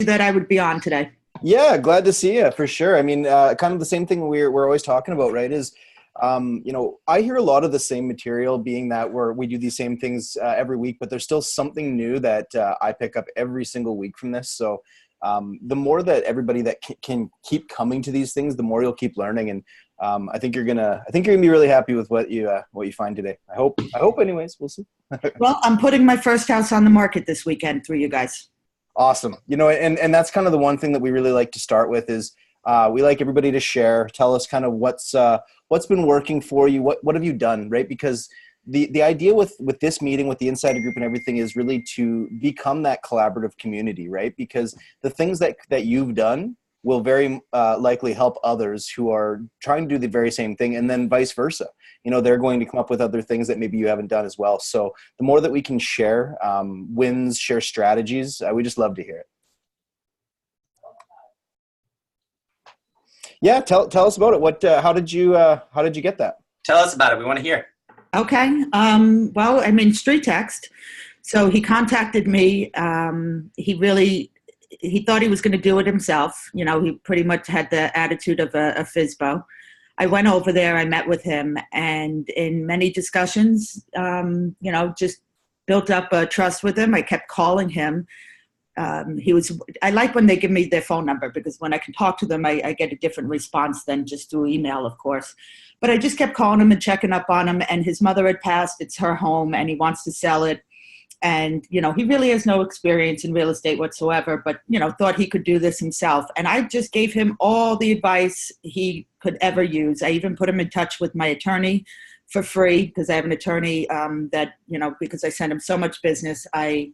that I would be on today. Yeah, glad to see you for sure. I mean, kind of the same thing we're always talking about, right? Is I hear a lot of the same material, being that we do these same things every week, but there's still something new that I pick up every single week from this. So the more that everybody that can keep coming to these things, the more you'll keep learning. And I think you're gonna be really happy with what you find today. I hope. Anyways, we'll see. Well, I'm putting my first house on the market this weekend through you guys. Awesome. And that's kind of the one thing that we really like to start with is we like everybody to share, tell us kind of what's been working for you. What have you done, right? Because the idea with this meeting, with the insider group and everything is really to become that collaborative community, right? Because the things that you've done will very likely help others who are trying to do the very same thing, and then vice versa. They're going to come up with other things that maybe you haven't done as well. So the more that we can share wins, share strategies, we just love to hear it. Yeah, tell us about it. How did you get that? Tell us about it. We want to hear. Okay. Well, I'm in StreetText, so he contacted me. He thought he was going to do it himself. He pretty much had the attitude of a FISBO. I went over there, I met with him, and in many discussions, just built up a trust with him. I kept calling him. I like when they give me their phone number, because when I can talk to them, I get a different response than just through email, of course. But I just kept calling him and checking up on him, and his mother had passed. It's her home, and he wants to sell it. And, he really has no experience in real estate whatsoever, but, thought he could do this himself. And I just gave him all the advice he could ever use. I even put him in touch with my attorney for free, because I have an attorney that, because I send him so much business, I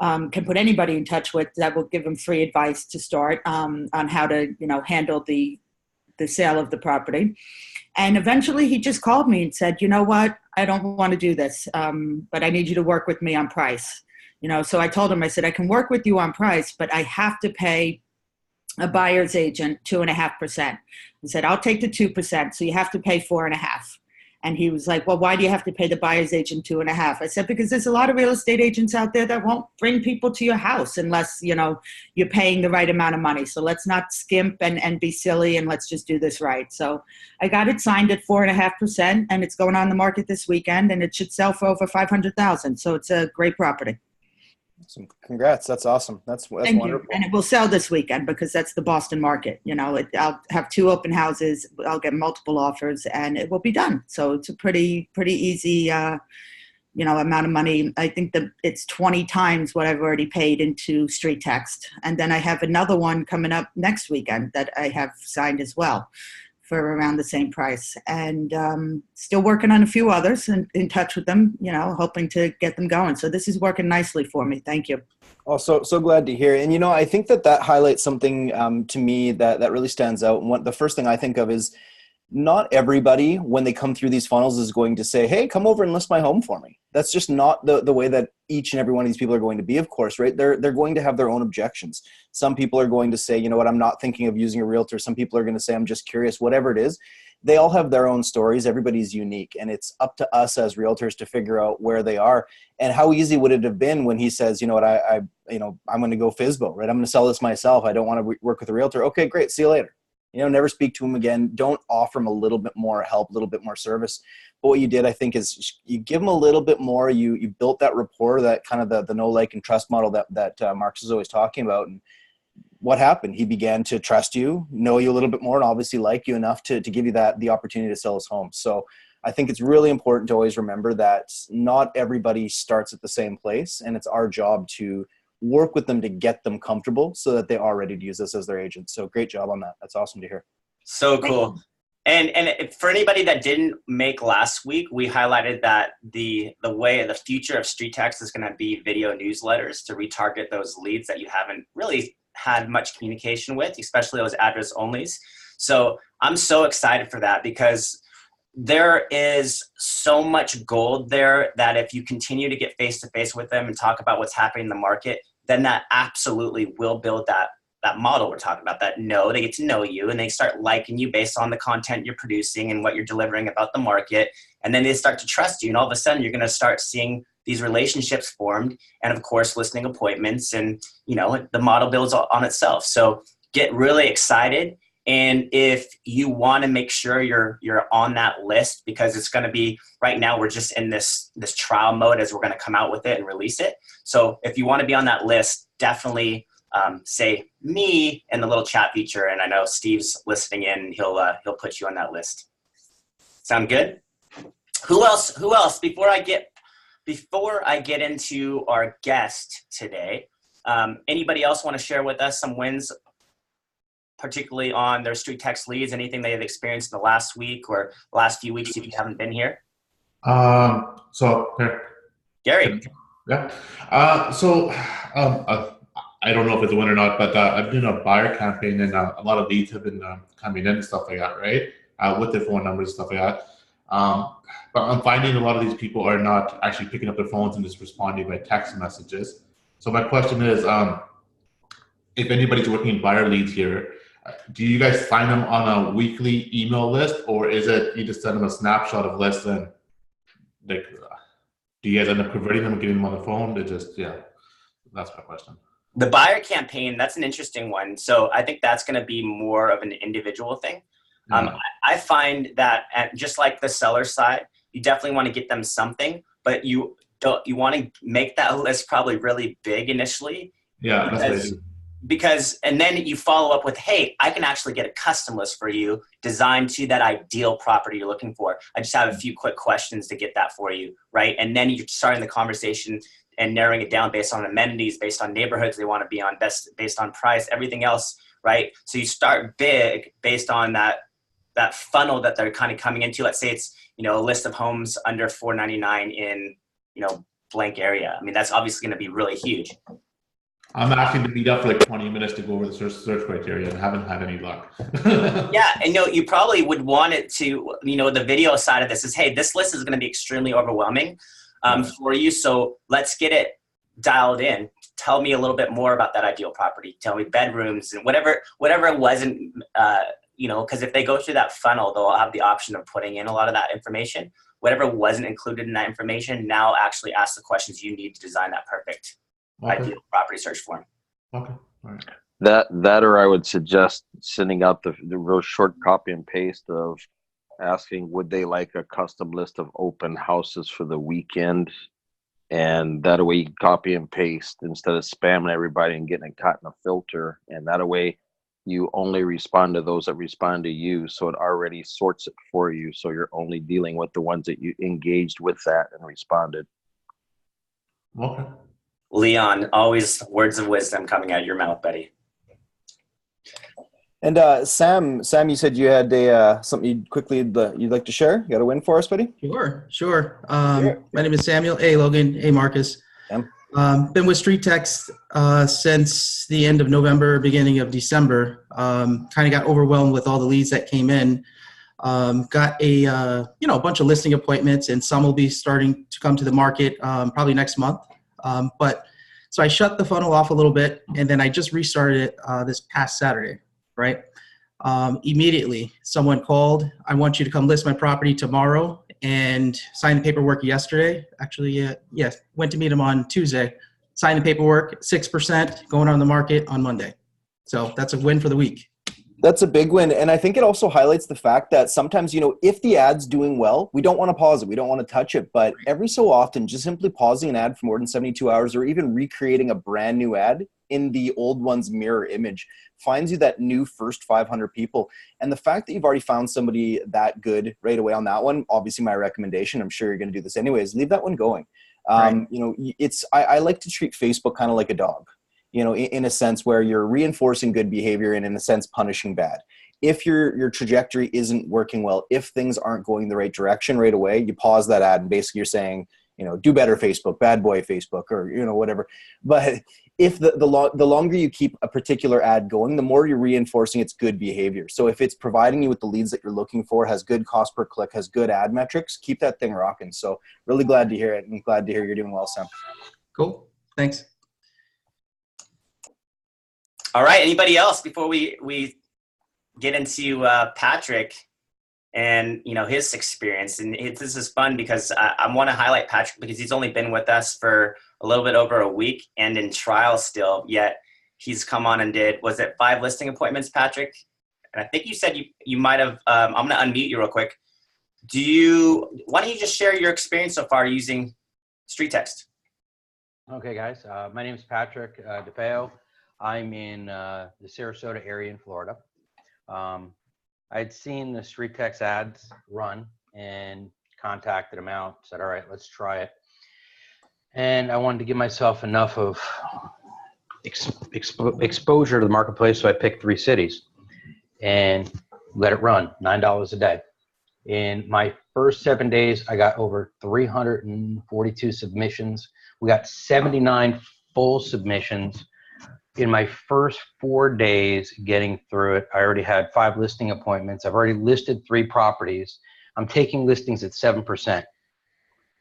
can put anybody in touch with that will give him free advice to start on how to, handle the sale of the property. And eventually he just called me and said, you know what, I don't want to do this, but I need you to work with me on price. So I told him, I said, I can work with you on price, but I have to pay a buyer's agent 2.5%. He said, I'll take the 2%. So you have to pay 4.5%. And he was like, well, why do you have to pay the buyer's agent 2.5%? I said, because there's a lot of real estate agents out there that won't bring people to your house unless, you're paying the right amount of money. So let's not skimp and be silly, and let's just do this right. So I got it signed at 4.5%, and it's going on the market this weekend, and it should sell for over $500,000. So it's a great property. Congrats. That's awesome. That's wonderful. You. And it will sell this weekend, because that's the Boston market. I'll have 2 open houses. I'll get multiple offers, and it will be done. So it's a pretty easy, amount of money. I think that it's 20 times what I've already paid into StreetText. And then I have another one coming up next weekend that I have signed as well for around the same price, and still working on a few others and in touch with them, hoping to get them going. So this is working nicely for me. Thank you. Oh, so glad to hear. And, I think that highlights something to me that really stands out. And the first thing I think of is not everybody, when they come through these funnels, is going to say, hey, come over and list my home for me. That's just not the way that each and every one of these people are going to be, of course, right? They're going to have their own objections. Some people are going to say, you know what, I'm not thinking of using a realtor. Some people are going to say, I'm just curious, whatever it is. They all have their own stories. Everybody's unique. And it's up to us as realtors to figure out where they are. And how easy would it have been when he says, you know what, I'm going to go FISBO, right? I'm going to sell this myself. I don't want to work with a realtor. Okay, great. See you later. Never speak to him again. Don't offer him a little bit more help, a little bit more service. But what you did, I think, is you give him a little bit more. You built that rapport, that kind of the know, like, and trust model that Marcus is always talking about. And what happened? He began to trust you, know you a little bit more, and obviously like you enough to give you the opportunity to sell his home. So I think it's really important to always remember that not everybody starts at the same place, and it's our job to work with them to get them comfortable so that they are ready to use us as their agent. So great job on that. That's awesome to hear. So cool. And for anybody that didn't make last week, we highlighted that the future of StreetText is going to be video newsletters to retarget those leads that you haven't really had much communication with, especially those address onlys. So I'm so excited for that, because there is so much gold there that if you continue to get face-to-face with them and talk about what's happening in the market, then that absolutely will build that model we're talking about, they get to know you, and they start liking you based on the content you're producing and what you're delivering about the market. And then they start to trust you. And all of a sudden you're going to start seeing these relationships formed, and of course, listing appointments, and the model builds on itself. So get really excited. And if you want to make sure you're on that list, because it's going to be, right now we're just in this trial mode as we're going to come out with it and release it. So if you want to be on that list, definitely say me in the little chat feature. And I know Steve's listening in. He'll put you on that list. Sound good? Who else? Before I get into our guest today, anybody else want to share with us some wins, particularly on their StreetText leads, anything they have experienced in the last week or last few weeks if you haven't been here? So here. Gary. Yeah. I don't know if it's a win or not, but I've been a buyer campaign, and a lot of leads have been coming in and stuff like that, right? With their phone numbers and stuff like that. But I'm finding a lot of these people are not actually picking up their phones and just responding by text messages. So my question is, if anybody's working in buyer leads here, do you guys sign them on a weekly email list, or is it you just send them a snapshot of lists and like, do you guys end up converting them and getting them on the phone? That's my question. The buyer campaign, that's an interesting one. So I think that's going to be more of an individual thing. I find that just like the seller side, you definitely want to get them something, but you want to make that list probably really big initially. Yeah, that's what I do. Because, and then you follow up with, hey, I can actually get a custom list for you designed to that ideal property you're looking for. I just have a few quick questions to get that for you, right? And then you're starting the conversation and narrowing it down based on amenities, based on neighborhoods they want to be on, based on price, everything else, right? So you start big based on that funnel that they're kind of coming into. Let's say it's, a list of homes under $499 in, blank area. I mean, that's obviously going to be really huge. I'm asking to meet up for like 20 minutes to go over the search criteria and haven't had any luck. Yeah, and you probably would want it to, the video side of this is, hey, this list is going to be extremely overwhelming for you. So let's get it dialed in. Tell me a little bit more about that ideal property. Tell me bedrooms and whatever it wasn't, because if they go through that funnel, they'll have the option of putting in a lot of that information. Whatever wasn't included in that information, now actually ask the questions you need to design that perfect ideal property search form. Okay. All right. That or I would suggest sending out the real short copy and paste of asking, would they like a custom list of open houses for the weekend? And that way you can copy and paste instead of spamming everybody and getting it caught in a filter. And that way you only respond to those that respond to you. So it already sorts it for you. So you're only dealing with the ones that you engaged with that and responded. Okay. Leon, always words of wisdom coming out of your mouth, buddy. And Sam, you said you had something you'd like to share. You got a win for us, buddy? Sure. My name is Samuel. Hey, Logan. Hey, Marcus. Been with StreetText since the end of November, beginning of December. Kind of got overwhelmed with all the leads that came in. Got a bunch of listing appointments, and some will be starting to come to the market probably next month. So I shut the funnel off a little bit, and then I just restarted it this past Saturday. Right. Immediately, someone called. I want you to come list my property tomorrow, and signed the paperwork yesterday. Actually, went to meet him on Tuesday. Signed the paperwork, 6% going on the market on Monday. So that's a win for the week. That's a big win. And I think it also highlights the fact that sometimes, if the ad's doing well, we don't want to pause it. We don't want to touch it. But every so often, just simply pausing an ad for more than 72 hours or even recreating a brand new ad in the old one's mirror image finds you that new first 500 people. And the fact that you've already found somebody that good right away on that one, obviously my recommendation, I'm sure you're going to do this anyways, leave that one going. Right. I like to treat Facebook kind of like a dog. In a sense where you're reinforcing good behavior and in a sense punishing bad. If your trajectory isn't working well, if things aren't going the right direction right away, you pause that ad and basically you're saying, do better Facebook, bad boy Facebook, or, whatever. But if the longer you keep a particular ad going, the more you're reinforcing its good behavior. So if it's providing you with the leads that you're looking for, has good cost per click, has good ad metrics, keep that thing rocking. So really glad to hear it, and glad to hear you're doing well, Sam. Cool. Thanks. All right. Anybody else before we get into Patrick? and his experience. And this is fun because I want to highlight Patrick because he's only been with us for a little bit over a week and in trial still, yet he's come on and did, was it 5 listing appointments, Patrick? And I think you said you might have, I'm going to unmute you real quick. Why don't you just share your experience so far using StreetText? Okay, guys. My name is Patrick Defeo. I'm in the Sarasota area in Florida. I'd seen the StreetText ads run and contacted them out, said, all right, let's try it. And I wanted to give myself enough of exposure to the marketplace, so I picked 3 cities and let it run, $9 a day. In my first 7 days, I got over 342 submissions. We got 79 full submissions. In my first 4 days getting through it, I already had 5 listing appointments. I've already listed 3 properties. I'm taking listings at 7%.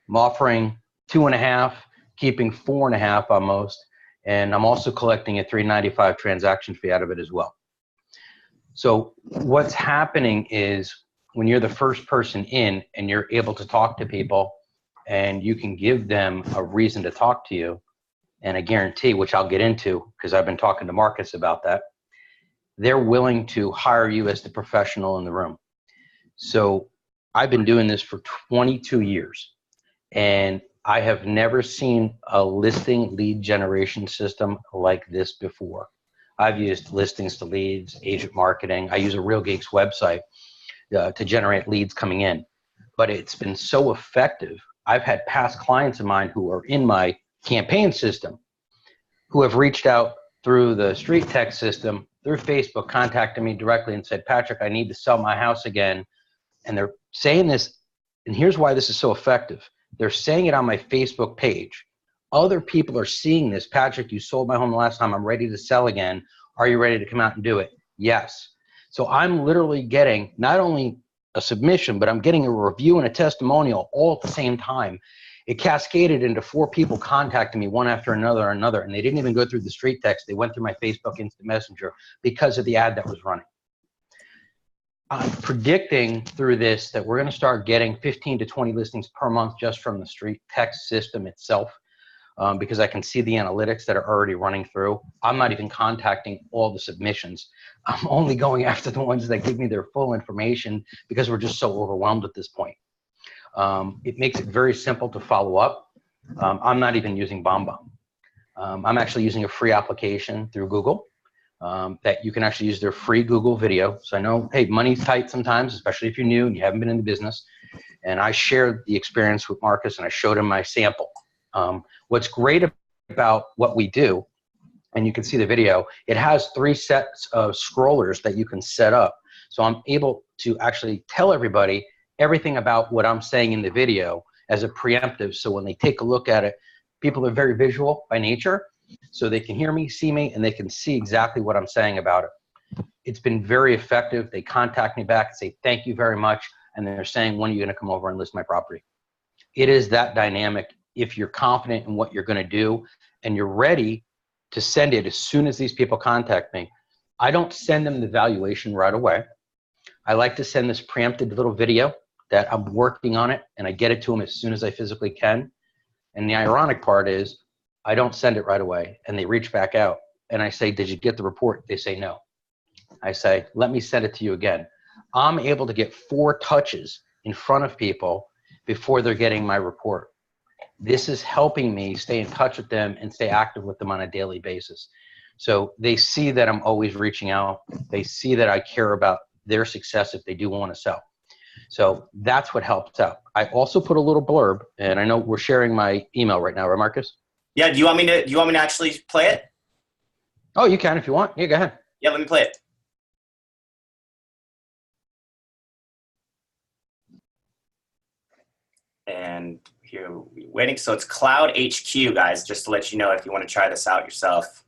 I'm offering 2.5, keeping 4.5 on most, and I'm also collecting a $3.95 transaction fee out of it as well. So what's happening is when you're the first person in and you're able to talk to people and you can give them a reason to talk to you, and a guarantee, which I'll get into because I've been talking to Marcus about that, they're willing to hire you as the professional in the room. So I've been doing this for 22 years and I have never seen a listing lead generation system like this before. I've used listings to leads, agent marketing. I use a Real Gigs website to generate leads coming in, but it's been so effective. I've had past clients of mine who are in my campaign system who have reached out through the StreetText system, through Facebook, contacted me directly and said, Patrick, I need to sell my house again. And they're saying this, and here's why this is so effective. They're saying it on my Facebook page. Other people are seeing this. Patrick, you sold my home the last time. I'm ready to sell again. Are you ready to come out and do it? Yes. So I'm literally getting not only a submission, but I'm getting a review and a testimonial all at the same time. It cascaded into 4 people contacting me one after another, and they didn't even go through the StreetText. They went through my Facebook Instant Messenger because of the ad that was running. I'm predicting through this that we're going to start getting 15 to 20 listings per month just from the StreetText system itself, because I can see the analytics that are already running through. I'm not even contacting all the submissions. I'm only going after the ones that give me their full information because we're just so overwhelmed at this point. It makes it very simple to follow up. I'm not even using BombBomb. I'm actually using a free application through Google that you can actually use their free Google video. So I know, hey, money's tight sometimes, especially if you're new and you haven't been in the business. And I shared the experience with Marcus and I showed him my sample. What's great about what we do, and you can see the video, it has 3 sets of scrollers that you can set up. So I'm able to actually tell everybody everything about what I'm saying in the video as a preemptive. So when they take a look at it, people are very visual by nature. So they can hear me, see me, and they can see exactly what I'm saying about it. It's been very effective. They contact me back and say, thank you very much. And they're saying, when are you going to come over and list my property? It is that dynamic. If you're confident in what you're going to do and you're ready to send it as soon as these people contact me, I don't send them the valuation right away. I like to send this preempted little video that I'm working on it and I get it to them as soon as I physically can. And the ironic part is I don't send it right away and they reach back out and I say, did you get the report? They say no. I say, let me send it to you again. I'm able to get 4 touches in front of people before they're getting my report. This is helping me stay in touch with them and stay active with them on a daily basis. So they see that I'm always reaching out. They see that I care about their success if they do want to sell. So that's what helps out. I also put a little blurb, and I know we're sharing my email right now, right, Marcus? Yeah. Do you want me to actually play it? Oh, you can if you want. Yeah, go ahead. Yeah, let me play it. And here we're waiting. So it's Cloud HQ, guys, just to let you know if you want to try this out yourself.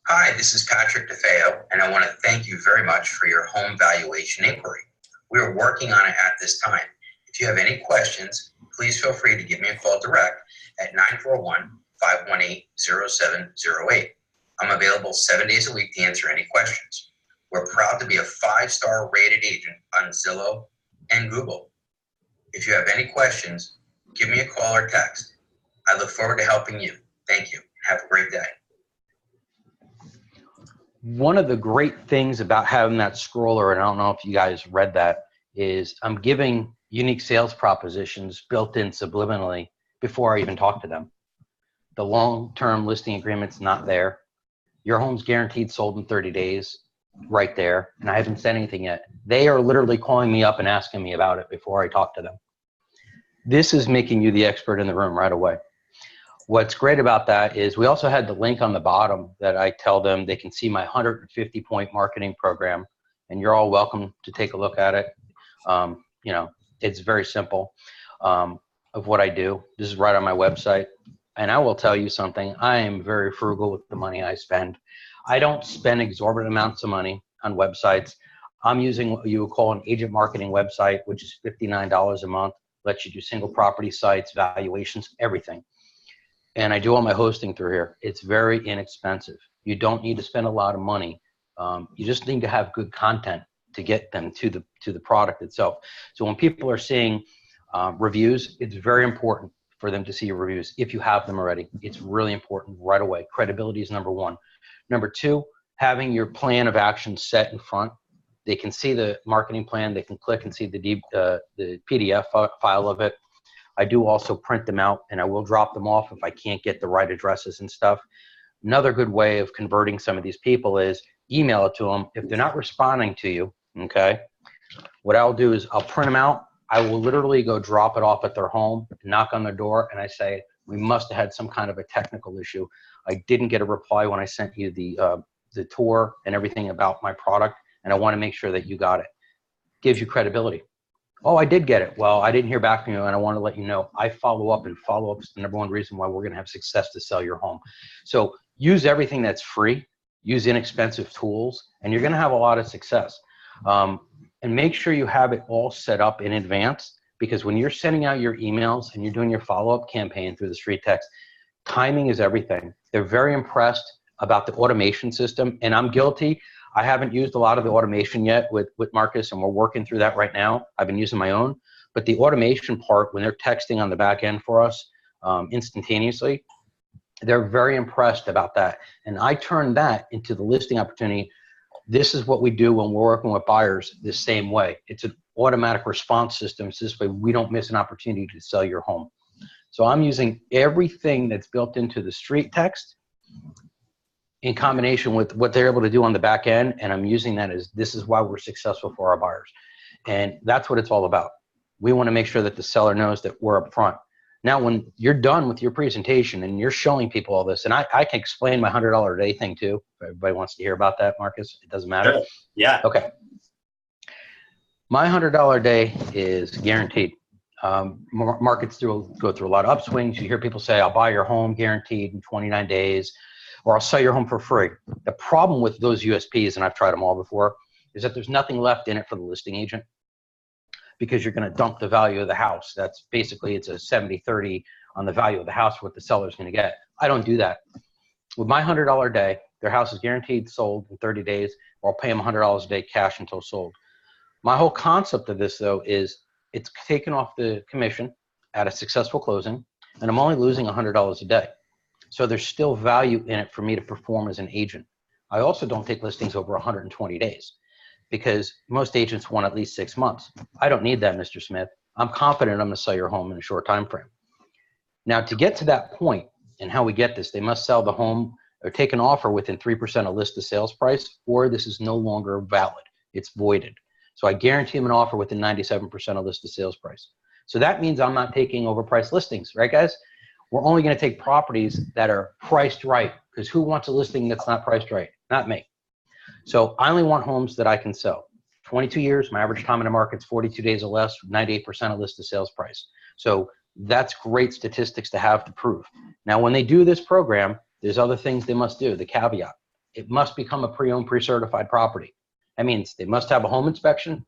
Hi, this is Patrick Defeo, and I want to thank you very much for your home valuation inquiry. We are working on it at this time. If you have any questions, please feel free to give me a call direct at 941-518-0708. I'm available 7 days a week to answer any questions. We're proud to be a 5-star rated agent on Zillow and Google. If you have any questions, give me a call or text. I look forward to helping you. Thank you. Have a great day. One of the great things about having that scroller, and I don't know if you guys read that, is I'm giving unique sales propositions built in subliminally before I even talk to them. The long-term listing agreement's not there. Your home's guaranteed sold in 30 days, right there, and I haven't said anything yet. They are literally calling me up and asking me about it before I talk to them. This is making you the expert in the room right away. What's great about that is we also had the link on the bottom that I tell them they can see my 150-point marketing program, and you're all welcome to take a look at it. You know, it's very simple of what I do. This is right on my website. And I will tell you something, I am very frugal with the money I spend. I don't spend exorbitant amounts of money on websites. I'm using what you would call an agent marketing website, which is $59 a month, lets you do single property sites, valuations, everything. And I do all my hosting through here. It's very inexpensive. You don't need to spend a lot of money. You just need to have good content to get them to the product itself. So when people are seeing reviews, it's very important for them to see your reviews if you have them already. It's really important right away. Credibility is number one. Number two, having your plan of action set in front. They can see the marketing plan. They can click and see the PDF file of it. I do also print them out, and I will drop them off if I can't get the right addresses and stuff. Another good way of converting some of these people is email it to them. If they're not responding to you, okay, what I'll do is I'll print them out. I will literally go drop it off at their home, knock on their door, and I say, we must have had some kind of a technical issue. I didn't get a reply when I sent you the tour and everything about my product, and I want to make sure that you got it. Gives you credibility. Oh, I did get it. Well, I didn't hear back from you, and I want to let you know I follow up, and follow up is the number one reason why we're going to have success to sell your home. So use everything that's free, use inexpensive tools, and you're going to have a lot of success. And make sure you have it all set up in advance, because when you're sending out your emails and you're doing your follow-up campaign through the StreetText, timing is everything. They're very impressed about the automation system, and I'm guilty. I haven't used a lot of the automation yet with Marcus, and we're working through that right now. I've been using my own, but the automation part, when they're texting on the back end for us instantaneously, they're very impressed about that. And I turn that into the listing opportunity. This is what we do when we're working with buyers the same way. It's an automatic response system. So this way we don't miss an opportunity to sell your home. So I'm using everything that's built into the StreetText in combination with what they're able to do on the back end. And I'm using that as, this is why we're successful for our buyers. And that's what it's all about. We want to make sure that the seller knows that we're up front. Now, when you're done with your presentation and you're showing people all this, and I can explain my $100 a day thing too, if everybody wants to hear about that, Marcus, it doesn't matter. Sure. Yeah. Okay. My $100 a day is guaranteed. Markets go through a lot of upswings. You hear people say, I'll buy your home guaranteed in 29 days, or I'll sell your home for free. The problem with those USPs, and I've tried them all before, is that there's nothing left in it for the listing agent, because you're going to dump the value of the house. That's basically, it's a 70-30 on the value of the house, what the seller's going to get. I don't do that. With my $100 a day, their house is guaranteed sold in 30 days, or I'll pay them $100 a day cash until sold. My whole concept of this, though, is it's taken off the commission at a successful closing, and I'm only losing $100 a day. So there's still value in it for me to perform as an agent. I also don't take listings over 120 days. Because most agents want at least 6 months. I don't need that, Mr. Smith. I'm confident I'm going to sell your home in a short time frame. Now, to get to that point, and how we get this, they must sell the home or take an offer within 3% of list the sales price, or this is no longer valid. It's voided. So I guarantee them an offer within 97% of list the sales price. So that means I'm not taking overpriced listings, right, guys? We're only going to take properties that are priced right, because who wants a listing that's not priced right? Not me. So I only want homes that I can sell. 22 years, my average time in the market is 42 days or less, 98% of listed sales price. So that's great statistics to have to prove. Now, when they do this program, there's other things they must do. The caveat, it must become a pre-owned, pre-certified property. That means they must have a home inspection,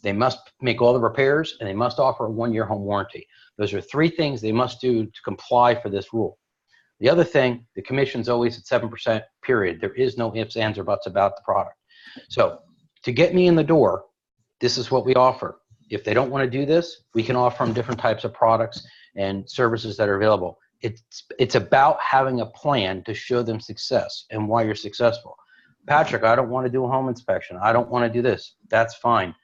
they must make all the repairs, and they must offer a 1-year home warranty. Those are 3 things they must do to comply for this rule. The other thing, the commission's always at 7%, period. There is no ifs, ands, or buts about the product. So to get me in the door, this is what we offer. If they don't want to do this, we can offer them different types of products and services that are available. It's about having a plan to show them success and why you're successful. Patrick, I don't want to do a home inspection. I don't want to do this. That's fine.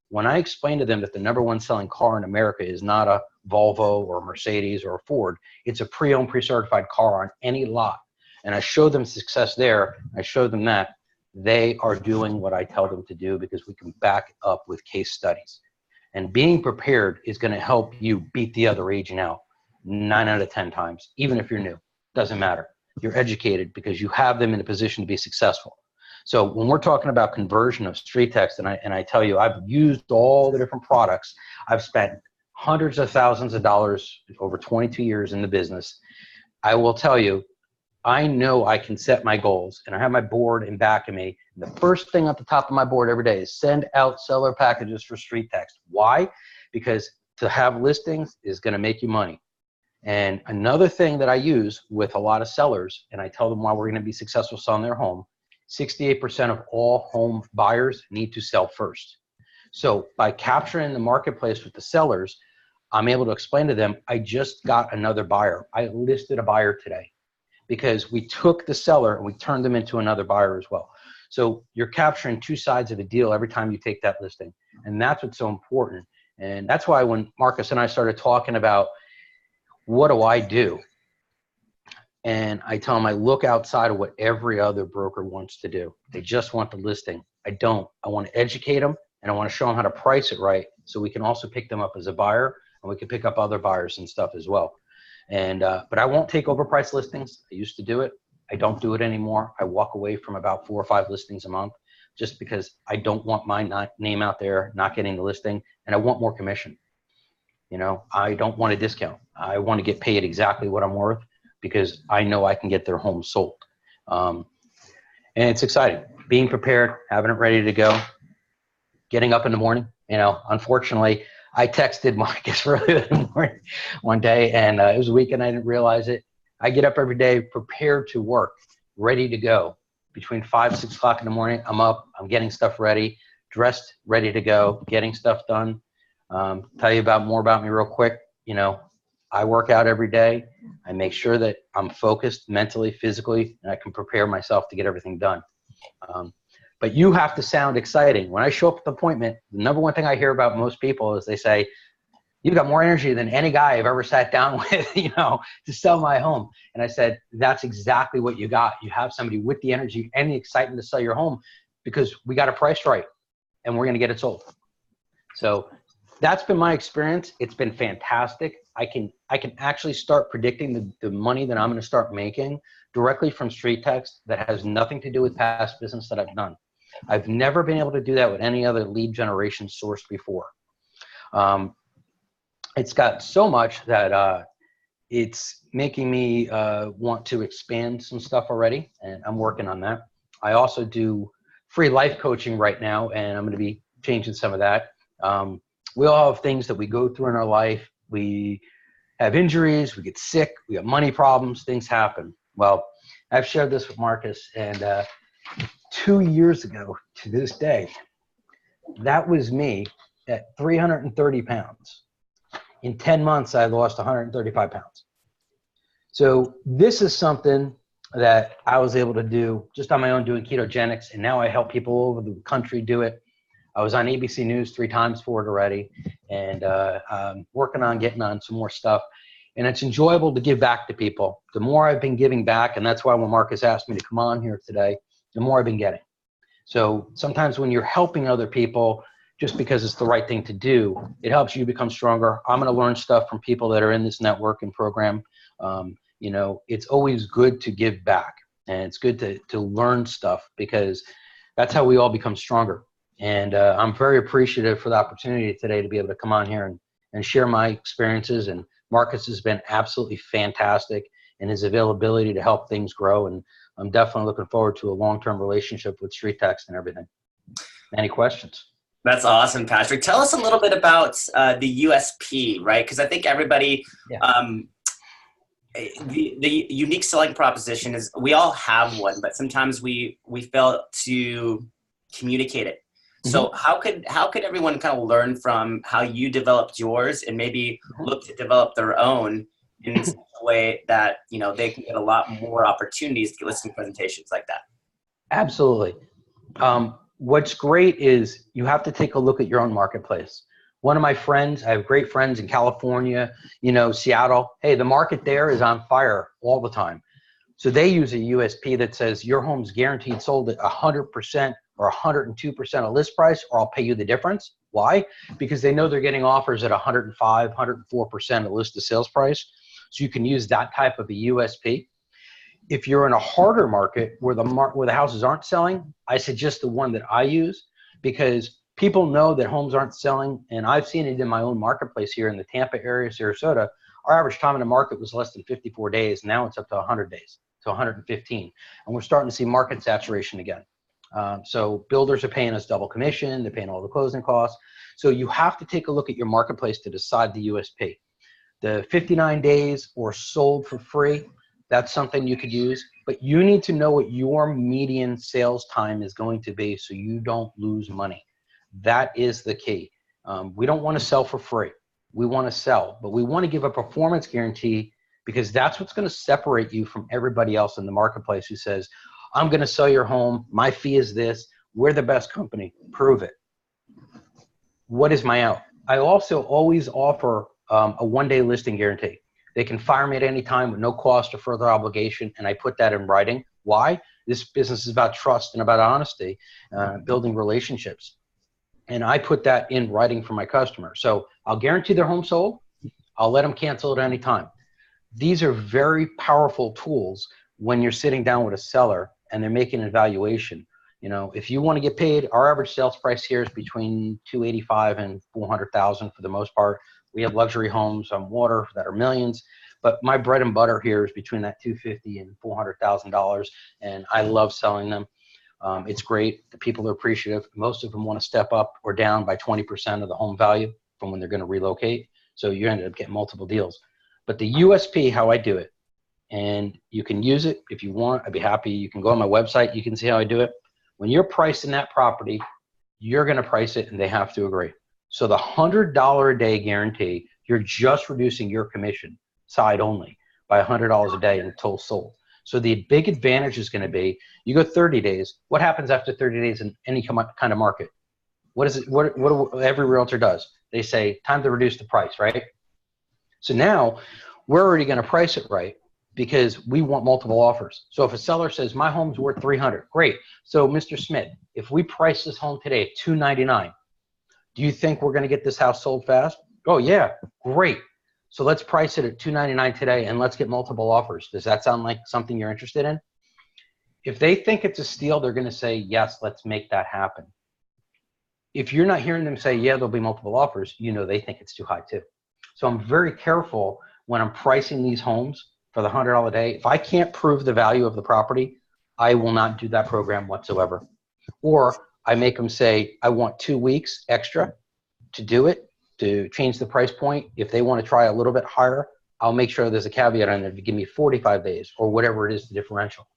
When I explain to them that the #1 selling car in America is not a Volvo or a Mercedes or a Ford, it's a pre-owned, pre-certified car on any lot, and I show them success there, I show them that, they are doing what I tell them to do because we can back up with case studies. And being prepared is going to help you beat the other agent out 9 out of 10 times, even if you're new. Doesn't matter. You're educated because you have them in a position to be successful. So when we're talking about conversion of StreetText, and I tell you, I've used all the different products. I've spent hundreds of thousands of dollars over 22 years in the business. I will tell you, I know I can set my goals, and I have my board in back of me. The first thing at the top of my board every day is send out seller packages for StreetText. Why? Because to have listings is going to make you money. And another thing that I use with a lot of sellers, and I tell them why we're going to be successful selling their home, 68% of all home buyers need to sell first. So by capturing the marketplace with the sellers, I'm able to explain to them, I just got another buyer. I listed a buyer today because we took the seller and we turned them into another buyer as well. So you're capturing two sides of the deal every time you take that listing. And that's what's so important. And that's why when Marcus and I started talking about what do I do? And I tell them I look outside of what every other broker wants to do. They just want the listing. I don't. I want to educate them, and I want to show them how to price it right so we can also pick them up as a buyer, and we can pick up other buyers and stuff as well. And but I won't take overpriced listings. I used to do it. I don't do it anymore. I walk away from about 4 or 5 listings a month just because I don't want my name out there not getting the listing, and I want more commission. You know, I don't want a discount. I want to get paid exactly what I'm worth because I know I can get their home sold. And it's exciting. Being prepared, having it ready to go, getting up in the morning. You know, unfortunately, I texted Marcus earlier in the morning one day, and it was a weekend. I didn't realize it. I get up every day prepared to work, ready to go. Between 5, 6 o'clock in the morning, I'm up, I'm getting stuff ready, dressed, ready to go, getting stuff done. Tell you more about me real quick. You know, I work out every day. I make sure that I'm focused mentally, physically, and I can prepare myself to get everything done. But you have to sound exciting. When I show up at the appointment, the #1 thing I hear about most people is they say, you've got more energy than any guy I've ever sat down with, you know, to sell my home. And I said, that's exactly what you got. You have somebody with the energy and the excitement to sell your home because we got a price right and we're going to get it sold. So that's been my experience. It's been fantastic. I can actually start predicting the money that I'm going to start making directly from StreetText that has nothing to do with past business that I've done. I've never been able to do that with any other lead generation source before. It's got so much that it's making me want to expand some stuff already, and I'm working on that. I also do free life coaching right now, and I'm going to be changing some of that. We all have things that we go through in our life. We have injuries, we get sick, we have money problems, things happen. Well, I've shared this with Marcus, and 2 years ago to this day, that was me at 330 pounds. In 10 months, I lost 135 pounds. So this is something that I was able to do just on my own doing ketogenics, and now I help people all over the country do it. I was on ABC News 3 times for it already, and I'm working on getting on some more stuff. And it's enjoyable to give back to people. The more I've been giving back, and that's why when Marcus asked me to come on here today, the more I've been getting. So sometimes when you're helping other people, just because it's the right thing to do, it helps you become stronger. I'm going to learn stuff from people that are in this network and program. You know, it's always good to give back, and it's good to learn stuff because that's how we all become stronger. And I'm very appreciative for the opportunity today to be able to come on here and share my experiences. And Marcus has been absolutely fantastic in his availability to help things grow. And I'm definitely looking forward to a long-term relationship with StreetText and everything. Any questions? That's awesome, Patrick. Tell us a little bit about the USP, right? Because I think everybody, the unique selling proposition is we all have one, but sometimes we fail to communicate it. So how could everyone kind of learn from how you developed yours and maybe look to develop their own in such a way that, you know, they can get a lot more opportunities to get listing presentations like that? Absolutely. What's great is you have to take a look at your own marketplace. One of my friends, I have great friends in California, you know, Seattle. Hey, the market there is on fire all the time. So they use a USP that says your home's guaranteed sold at 100% or 102% of list price, or I'll pay you the difference. Why? Because they know they're getting offers at 105, 104% of list to sales price. So you can use that type of a USP. If you're in a harder market where the houses aren't selling, I suggest the one that I use, because people know that homes aren't selling, and I've seen it in my own marketplace here in the Tampa area, Sarasota. Our average time in the market was less than 54 days. Now it's up to 100 days, to 115. And we're starting to see market saturation again. So builders are paying us double commission. They're paying all the closing costs. So you have to take a look at your marketplace to decide the USP. The 59 days or sold for free, that's something you could use. But you need to know what your median sales time is going to be so you don't lose money. That is the key. We don't want to sell for free. We want to sell, but we want to give a performance guarantee, because that's what's going to separate you from everybody else in the marketplace who says, I'm going to sell your home. My fee is this. We're the best company. Prove it. What is my out? I also always offer a one-day listing guarantee. They can fire me at any time with no cost or further obligation, and I put that in writing. Why? This business is about trust and about honesty, building relationships. And I put that in writing for my customers. So I'll guarantee their home sold. I'll let them cancel at any time. These are very powerful tools when you're sitting down with a seller and they're making an evaluation. You know, if you want to get paid, our average sales price here is between $285,000 and $400,000 for the most part. We have luxury homes on water that are millions, but my bread and butter here is between that $250,000 and $400,000, and I love selling them. It's great. The people are appreciative. Most of them want to step up or down by 20% of the home value from when they're going to relocate. So you ended up getting multiple deals. But the USP, how I do it, and you can use it if you want. I'd be happy. You can go on my website. You can see how I do it. When you're pricing that property, you're going to price it and they have to agree. So the $100 a day guarantee, you're just reducing your commission side only by $100 a day until sold. So the big advantage is going to be, you go 30 days. What happens after 30 days in any kind of market? What is it? What every realtor does? They say, time to reduce the price, right? So now we're already going to price it right because we want multiple offers. So if a seller says, my home's worth $300,000, great. So Mr. Smith, if we price this home today at $299,000, do you think we're going to get this house sold fast? Oh yeah, great. So let's price it at $299,000 today and let's get multiple offers. Does that sound like something you're interested in? If they think it's a steal, they're going to say, yes, let's make that happen. If you're not hearing them say, yeah, there'll be multiple offers, you know they think it's too high too. So I'm very careful when I'm pricing these homes for the $100 a day. If I can't prove the value of the property, I will not do that program whatsoever. Or I make them say, I want 2 weeks extra to do it, to change the price point. If they want to try a little bit higher, I'll make sure there's a caveat on there to give me 45 days or whatever it is, the differential.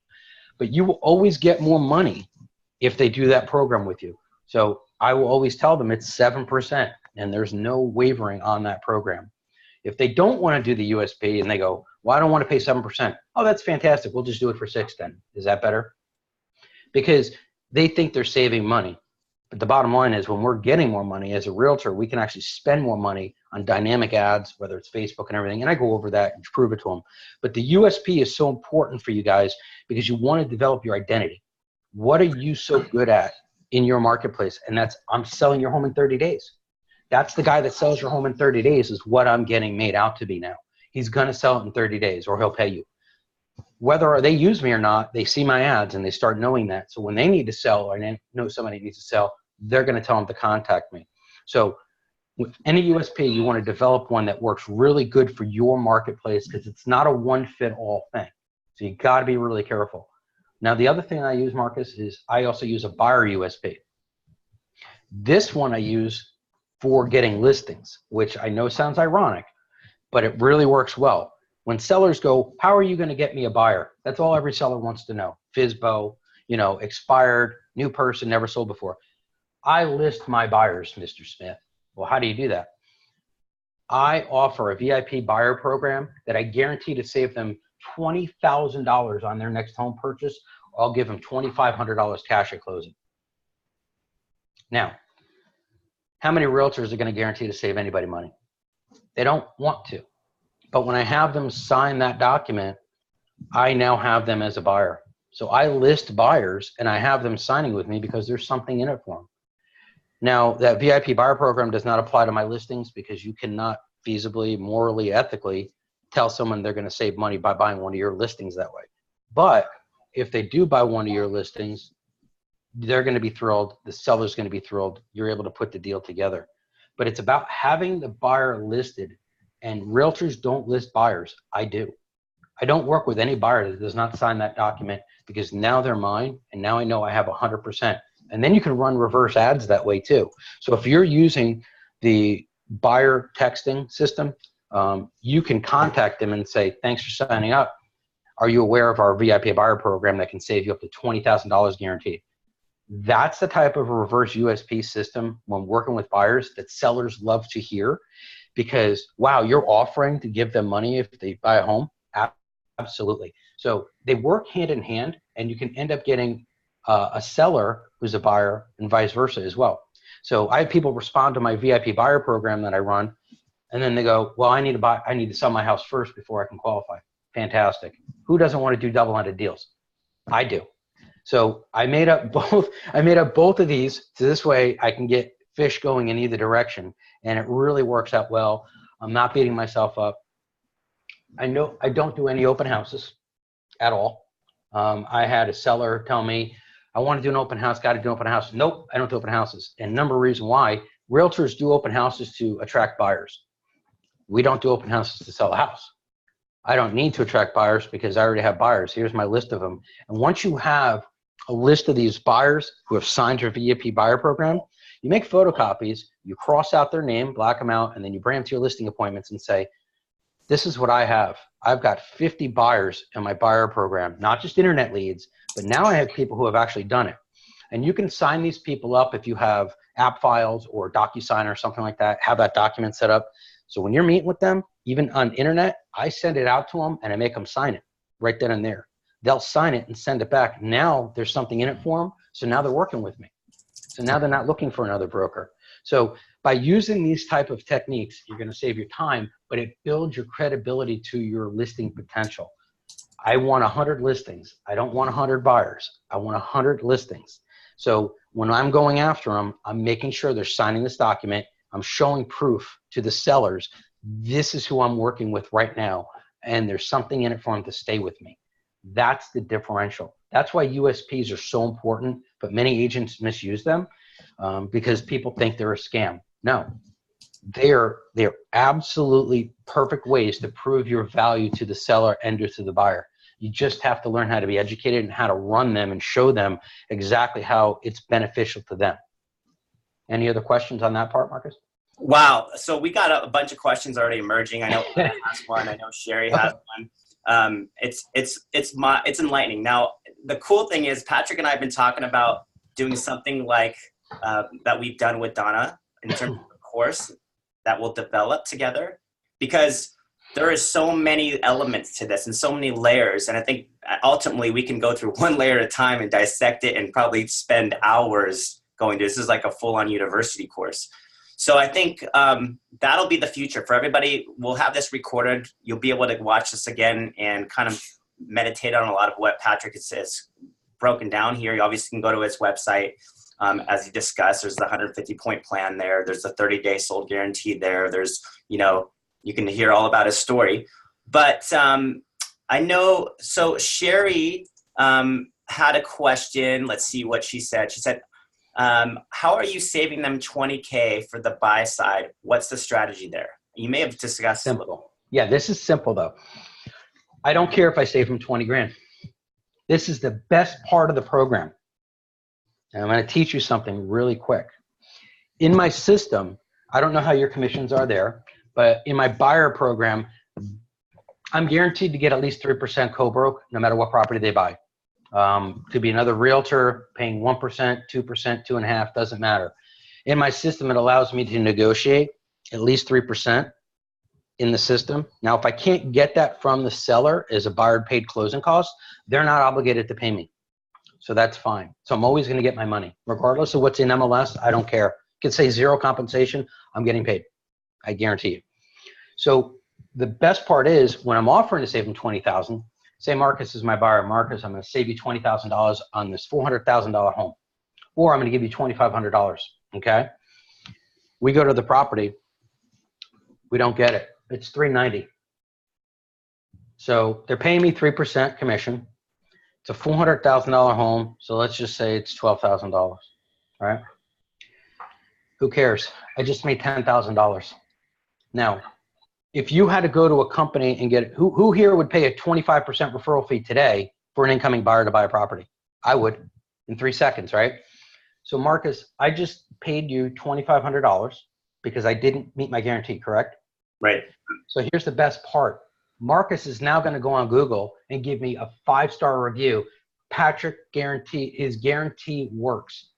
But you will always get more money if they do that program with you. So I will always tell them it's 7% and there's no wavering on that program. If they don't want to do the USP and they go, well, I don't want to pay 7%. Oh, that's fantastic. We'll just do it for 6 then. Is that better? Because they think they're saving money. But the bottom line is when we're getting more money as a realtor, we can actually spend more money on dynamic ads, whether it's Facebook and everything. And I go over that and prove it to them. But the USP is so important for you guys because you want to develop your identity. What are you so good at in your marketplace? And that's, I'm selling your home in 30 days. That's the guy that sells your home in 30 days is what I'm getting made out to be now. He's going to sell it in 30 days or he'll pay you. Whether they use me or not, they see my ads and they start knowing that. So when they need to sell or they know somebody needs to sell, they're going to tell them to contact me. So with any USP, you want to develop one that works really good for your marketplace because it's not a one-fit-all thing. So you got to be really careful. Now, the other thing I use, Marcus, is I also use a buyer USP. This one I use for getting listings, which I know sounds ironic, but it really works well. When sellers go, how are you going to get me a buyer? That's all every seller wants to know. FSBO, you know, expired, new person, never sold before. I list my buyers, Mr. Smith. Well, how do you do that? I offer a VIP buyer program that I guarantee to save them $20,000 on their next home purchase. I'll give them $2,500 cash at closing. Now, how many realtors are going to guarantee to save anybody money? They don't want to. But when I have them sign that document, I now have them as a buyer. So I list buyers and I have them signing with me because there's something in it for them. Now, that VIP buyer program does not apply to my listings because you cannot feasibly, morally, ethically tell someone they're going to save money by buying one of your listings that way. But if they do buy one of your listings, they're going to be thrilled. The seller's going to be thrilled. You're able to put the deal together. But it's about having the buyer listed, and realtors don't list buyers. I do. I don't work with any buyer that does not sign that document because now they're mine and now I know I have 100%. And then you can run reverse ads that way too. So if you're using the buyer texting system, you can contact them and say, thanks for signing up. Are you aware of our VIP buyer program that can save you up to $20,000 guaranteed? That's the type of reverse USP system when working with buyers that sellers love to hear because, wow, you're offering to give them money if they buy a home? Absolutely. So they work hand in hand, and you can end up getting a seller who's a buyer and vice versa as well. So I have people respond to my VIP buyer program that I run, and then they go, well, I need to sell my house first before I can qualify. Fantastic. Who doesn't want to do double-ended deals? I do. So I made up both of these, so this way I can get fish going in either direction, and it really works out well. I'm not beating myself up. I know I don't do any open houses at all. I had a seller tell me, I want to do an open house, got to do an open house. Nope, I don't do open houses. And number of reasons why. Realtors do open houses to attract buyers. We don't do open houses to sell a house. I don't need to attract buyers because I already have buyers. Here's my list of them. And once you have a list of these buyers who have signed your VIP buyer program, you make photocopies, you cross out their name, black them out, and then you bring them to your listing appointments and say, this is what I have. I've got 50 buyers in my buyer program, not just internet leads, but now I have people who have actually done it. And you can sign these people up if you have app files or DocuSign or something like that, have that document set up. So when you're meeting with them, even on internet, I send it out to them and I make them sign it right then and there. They'll sign it and send it back. Now there's something in it for them. So now they're working with me. So now they're not looking for another broker. So by using these type of techniques, you're going to save your time, but it builds your credibility to your listing potential. I want 100 listings. I don't want 100 buyers. I want 100 listings. So when I'm going after them, I'm making sure they're signing this document. I'm showing proof to the sellers. This is who I'm working with right now. And there's something in it for them to stay with me. That's the differential. That's why USPs are so important, but many agents misuse them because people think they're a scam. No, they're absolutely perfect ways to prove your value to the seller and to the buyer. You just have to learn how to be educated and how to run them and show them exactly how it's beneficial to them. Any other questions on that part, Marcus? Wow. So we got a bunch of questions already emerging. I know Pat has one. I know Sherry has one. It's enlightening. Now, the cool thing is Patrick and I have been talking about doing something like that we've done with Donna in terms of a course that we'll develop together, because there is so many elements to this and so many layers. And I think ultimately we can go through one layer at a time and dissect it and probably spend hours going to this. Is like a full-on university course. So I think that'll be the future for everybody. We'll have this recorded. You'll be able to watch this again and kind of meditate on a lot of what Patrick has broken down here. You obviously can go to his website. As he discussed, there's the 150-point plan there. There's the 30-day sold guarantee there. There's, you can hear all about his story. But I know, so Sherry had a question. Let's see what she said. She said, how are you saving them $20K for the buy side? What's the strategy there? You may have discussed simple. A little. Yeah, this is simple though. I don't care if I save them 20 grand. This is the best part of the program. And I'm going to teach you something really quick. In my system, I don't know how your commissions are there, but in my buyer program, I'm guaranteed to get at least 3% co-broke no matter what property they buy. Could be another realtor paying 1%, 2%, 2.5%, doesn't matter. In my system, it allows me to negotiate at least 3% in the system. Now, if I can't get that from the seller as a buyer paid closing cost, they're not obligated to pay me. So that's fine. So I'm always going to get my money. Regardless of what's in MLS, I don't care. You can say zero compensation, I'm getting paid. I guarantee you. So the best part is when I'm offering to save them $20,000, say Marcus is my buyer. Marcus, I'm going to save you $20,000 on this $400,000 home, or I'm going to give you $2,500. Okay. We go to the property. We don't get it. It's $390. So they're paying me 3% commission. It's a $400,000 home. So let's just say it's $12,000. All right. Who cares? I just made $10,000. Now, if you had to go to a company and get, who here would pay a 25% referral fee today for an incoming buyer to buy a property? I would in 3 seconds, right? So Marcus, I just paid you $2,500 because I didn't meet my guarantee, correct? Right. So here's the best part. Marcus is now going to go on Google and give me a 5-star review. Patrick his guarantee works.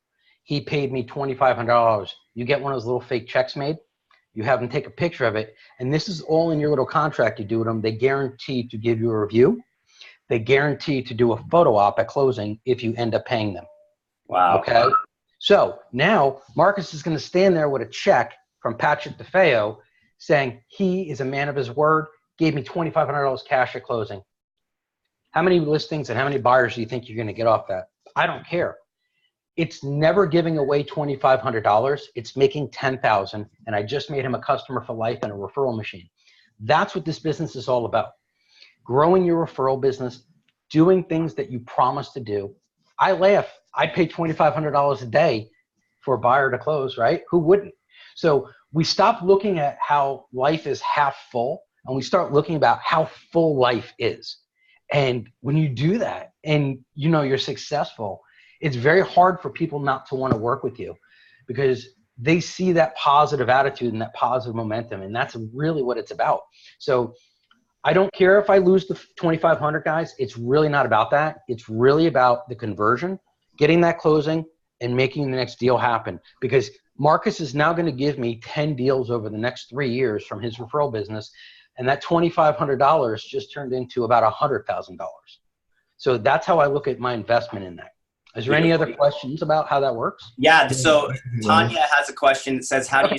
He paid me $2,500. You get one of those little fake checks made. You have them take a picture of it. And this is all in your little contract you do with them. They guarantee to give you a review. They guarantee to do a photo op at closing if you end up paying them. Wow. Okay. So now Marcus is going to stand there with a check from Patrick Defeo saying he is a man of his word, gave me $2,500 cash at closing. How many listings and how many buyers do you think you're going to get off that? I don't care. It's never giving away $2,500. It's making $10,000, and I just made him a customer for life and a referral machine. That's what this business is all about. Growing your referral business, doing things that you promised to do. I laugh. I pay $2,500 a day for a buyer to close, right? Who wouldn't? So we stop looking at how life is half full, and we start looking about how full life is. And when you do that and you know you're successful, it's very hard for people not to want to work with you because they see that positive attitude and that positive momentum. And that's really what it's about. So I don't care if I lose the 2,500 guys. It's really not about that. It's really about the conversion, getting that closing and making the next deal happen, because Marcus is now going to give me 10 deals over the next 3 years from his referral business. And that $2,500 just turned into about $100,000. So that's how I look at my investment in that. Is there any other questions about how that works? Yeah. So Tanya has a question that says, how do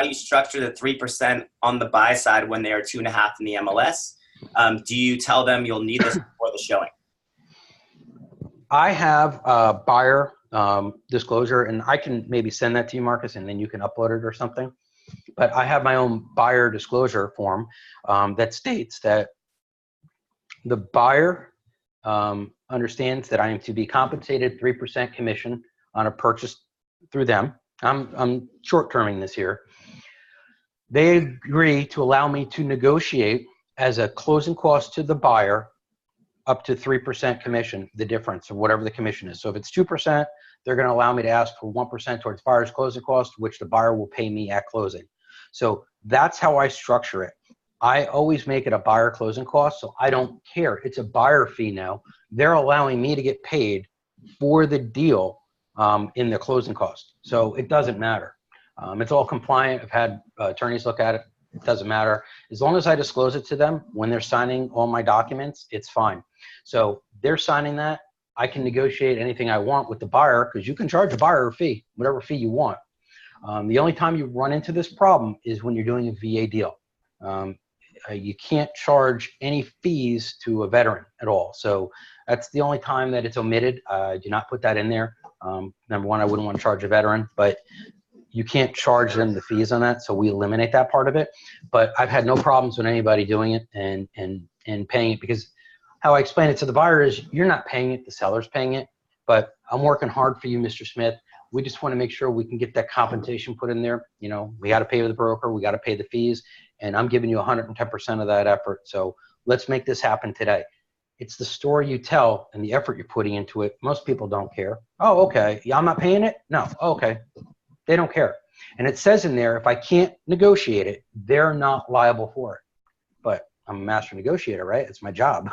you structure the 3% on the buy side when they are 2.5 in the MLS? Do you tell them you'll need this before the showing? I have a buyer disclosure, and I can maybe send that to you, Marcus, and then you can upload it or something. But I have my own buyer disclosure form that states that the buyer understands that I am to be compensated 3% commission on a purchase through them. I'm short-terming this here. They agree to allow me to negotiate as a closing cost to the buyer up to 3% commission, the difference of whatever the commission is. So if it's 2%, they're going to allow me to ask for 1% towards buyer's closing cost, which the buyer will pay me at closing. So that's how I structure it. I always make it a buyer closing cost, so I don't care. It's a buyer fee now. They're allowing me to get paid for the deal in the closing cost. So it doesn't matter. It's all compliant. I've had attorneys look at it. It doesn't matter. As long as I disclose it to them when they're signing all my documents, it's fine. So they're signing that. I can negotiate anything I want with the buyer because you can charge a buyer a fee, whatever fee you want. The only time you run into this problem is when you're doing a VA deal. You can't charge any fees to a veteran at all. So that's the only time that it's omitted. Do not put that in there. Number one, I wouldn't want to charge a veteran, but you can't charge them the fees on that. So we eliminate that part of it. But I've had no problems with anybody doing it and paying it, because how I explain it to the buyer is you're not paying it, the seller's paying it, but I'm working hard for you, Mr. Smith. We just want to make sure we can get that compensation put in there. You know, we got to pay the broker, we got to pay the fees, and I'm giving you 110% of that effort. So let's make this happen today. It's the story you tell and the effort you're putting into it. Most people don't care. Oh, okay. Yeah, I'm not paying it? No. Oh, okay. They don't care. And it says in there, if I can't negotiate it, they're not liable for it. But I'm a master negotiator, right? It's my job.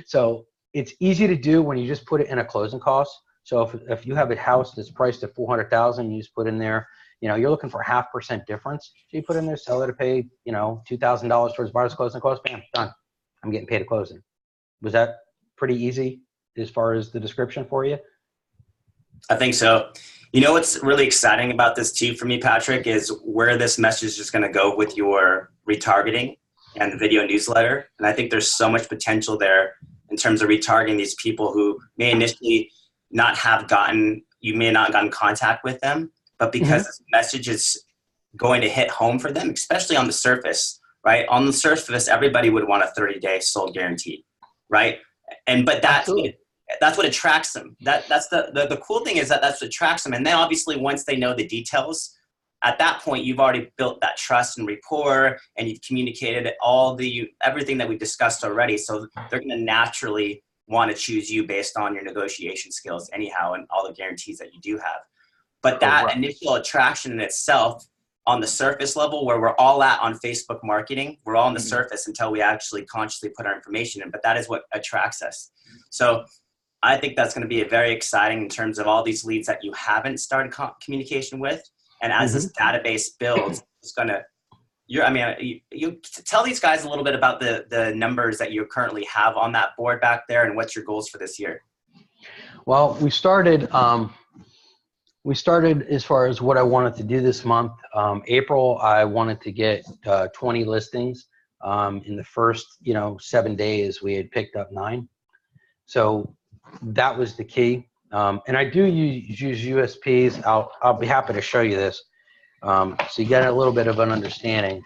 So it's easy to do when you just put it in a closing cost. So if you have a house that's priced at 400,000, you just put in there, you know, you're looking for a 0.5% difference. So you put in there, seller to pay, you know, $2,000 towards buyer's closing cost, bam, done. I'm getting paid at closing. Was that pretty easy as far as the description for you? I think so. You know what's really exciting about this too for me, Patrick, is where this message is going to go with your retargeting and the video newsletter. And I think there's so much potential there in terms of retargeting these people who may initially not have gotten, you may not have gotten contact with them, but because this message is going to hit home for them, especially on the surface, right? On the surface, everybody would want a 30-day sold guarantee, right? But that's what attracts them. That's the cool thing is that's what attracts them. And then obviously once they know the details, at that point you've already built that trust and rapport, and you've communicated everything that we've discussed already. So they're going to naturally want to choose you based on your negotiation skills anyhow, and all the guarantees that you do have. But that initial attraction in itself, on the surface level, where we're all at on Facebook marketing, we're all on the surface until we actually consciously put our information in, but that is what attracts us. So I think that's going to be very exciting in terms of all these leads that you haven't started communication with. And as this database builds, it's going to, you tell these guys a little bit about the numbers that you currently have on that board back there, and what's your goals for this year? Well, we started as far as what I wanted to do this month. April, I wanted to get 20 listings. In the first, 7 days, we had picked up 9. So that was the key. And I do use USPs. I'll be happy to show you this. So you get a little bit of an understanding.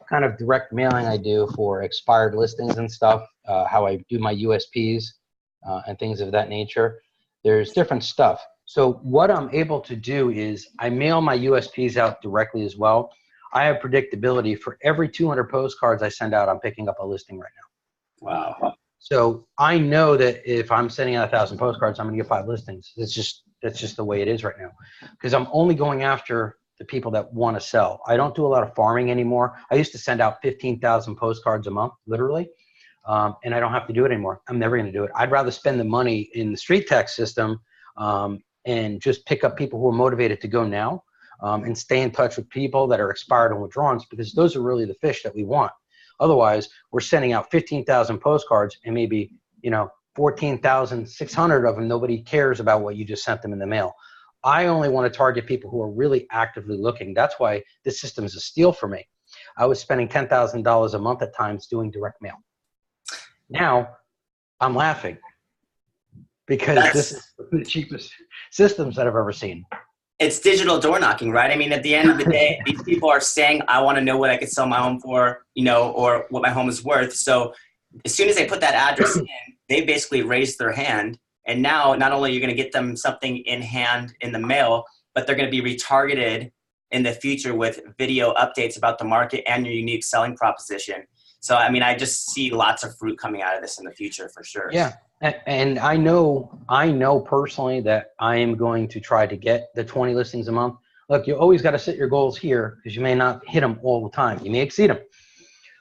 Kind of direct mailing I do for expired listings and stuff, how I do my USPs and things of that nature. There's different stuff. So what I'm able to do is I mail my USPs out directly as well. I have predictability for every 200 postcards I send out, I'm picking up a listing right now. Wow. So I know that if I'm sending out 1,000 postcards, I'm going to get 5 listings. That's just the way it is right now, because I'm only going after the people that want to sell. I don't do a lot of farming anymore. I used to send out 15,000 postcards a month, literally, and I don't have to do it anymore. I'm never going to do it. I'd rather spend the money in the StreetText system and just pick up people who are motivated to go now and stay in touch with people that are expired and withdrawals, because those are really the fish that we want. Otherwise, we're sending out 15,000 postcards and maybe, 14,600 of them, nobody cares about what you just sent them in the mail. I only want to target people who are really actively looking. That's why this system is a steal for me. I was spending $10,000 a month at times doing direct mail. Now, I'm laughing because this is the cheapest systems that I've ever seen. It's digital door knocking, right? I mean, at the end of the day, these people are saying, I want to know what I could sell my home for, or what my home is worth. So as soon as they put that address in, they basically raised their hand. And now not only are you going to get them something in hand in the mail, but they're going to be retargeted in the future with video updates about the market and your unique selling proposition. So, I mean, I just see lots of fruit coming out of this in the future for sure. Yeah. And I know personally that I am going to try to get the 20 listings a month. Look, you always got to set your goals here, because you may not hit them all the time. You may exceed them,